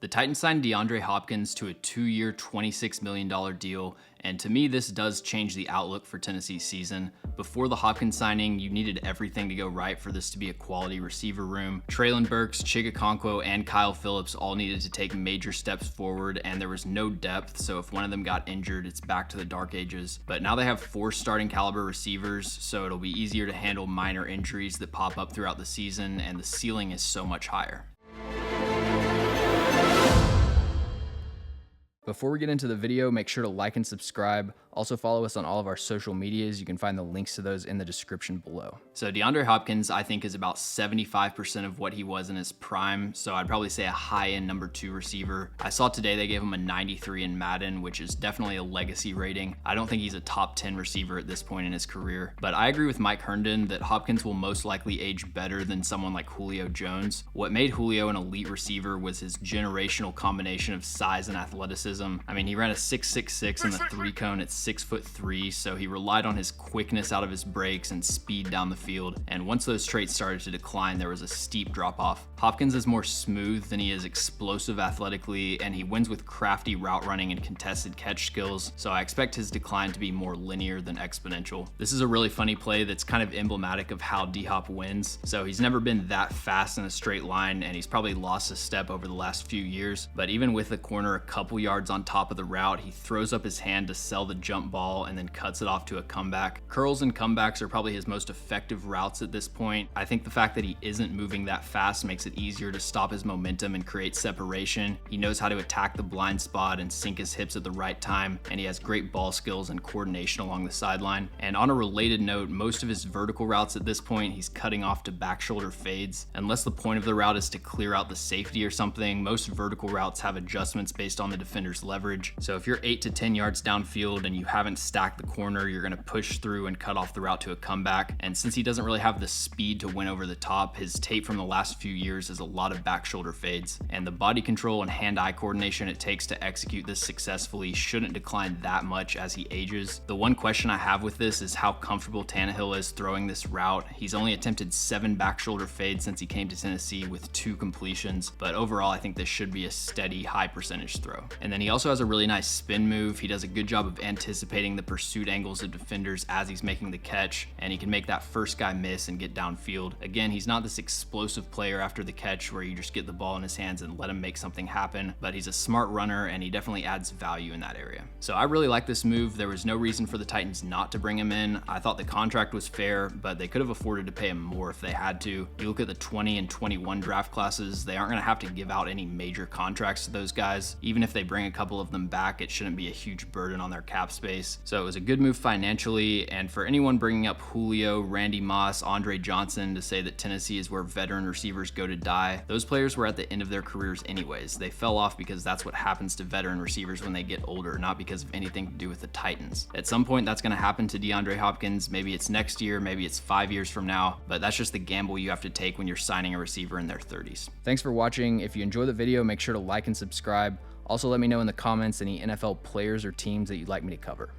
The Titans signed DeAndre Hopkins to a 2-year, $26 million deal, and to me, this does change the outlook for Tennessee's season. Before the Hopkins signing, you needed everything to go right for this to be a quality receiver room. Treylon Burks, Chig Okonkwo, and Kyle Phillips all needed to take major steps forward, and there was no depth, so if one of them got injured, it's back to the dark ages. But now they have 4 starting caliber receivers, so it'll be easier to handle minor injuries that pop up throughout the season, and the ceiling is so much higher. Before we get into the video, make sure to like and subscribe. Also follow us on all of our social medias. You can find the links to those in the description below. So DeAndre Hopkins, I think, is about 75% of what he was in his prime. So I'd probably say a high-end number 2 receiver. I saw today they gave him a 93 in Madden, which is definitely a legacy rating. I don't think he's a top 10 receiver at this point in his career. But I agree with Mike Herndon that Hopkins will most likely age better than someone like Julio Jones. What made Julio an elite receiver was his generational combination of size and athleticism. I mean, he ran a 6.66 in the 3-cone at 6'3", so he relied on his quickness out of his breaks and speed down the field. And once those traits started to decline, there was a steep drop off. Hopkins is more smooth than he is explosive athletically, and he wins with crafty route running and contested catch skills, so I expect his decline to be more linear than exponential. This is a really funny play that's kind of emblematic of how D-Hop wins. So he's never been that fast in a straight line, and he's probably lost a step over the last few years, but even with the corner a couple yards on top of the route, he throws up his hand to sell the jump ball and then cuts it off to a comeback. Curls and comebacks are probably his most effective routes at this point. I think the fact that he isn't moving that fast makes it easier to stop his momentum and create separation. He knows how to attack the blind spot and sink his hips at the right time, and he has great ball skills and coordination along the sideline. And on a related note, most of his vertical routes at this point, he's cutting off to back shoulder fades. Unless the point of the route is to clear out the safety or something, most vertical routes have adjustments based on the defender's leverage. So if you're 8 to 10 yards downfield and you haven't stacked the corner, you're going to push through and cut off the route to a comeback. And since he doesn't really have the speed to win over the top, his tape from the last few years is a lot of back shoulder fades. And the body control and hand-eye coordination it takes to execute this successfully shouldn't decline that much as he ages. The one question I have with this is how comfortable Tannehill is throwing this route. He's only attempted 7 back shoulder fades since he came to Tennessee with 2 completions, but overall I think this should be a steady high percentage throw. And then he also has a really nice spin move. He does a good job of anticipating the pursuit angles of defenders as he's making the catch, and he can make that first guy miss and get downfield. Again, he's not this explosive player after the catch where you just get the ball in his hands and let him make something happen, but he's a smart runner and he definitely adds value in that area. So I really like this move. There was no reason for the Titans not to bring him in. I thought the contract was fair, but they could have afforded to pay him more if they had to. You look at the 20 and 21 draft classes, they aren't going to have to give out any major contracts to those guys. Even if they bring a couple of them back, it shouldn't be a huge burden on their cap space. So it was a good move financially, and for anyone bringing up Julio, Randy Moss, Andre Johnson to say that Tennessee is where veteran receivers go to die, those players were at the end of their careers anyways. They fell off because that's what happens to veteran receivers when they get older, not because of anything to do with the Titans. At some point that's going to happen to DeAndre Hopkins. Maybe it's next year, maybe it's 5 years from now, but that's just the gamble you have to take when you're signing a receiver in their 30s. Thanks for watching. If you enjoyed the video, make sure to like and subscribe. Also, let me know in the comments any NFL players or teams that you'd like me to cover.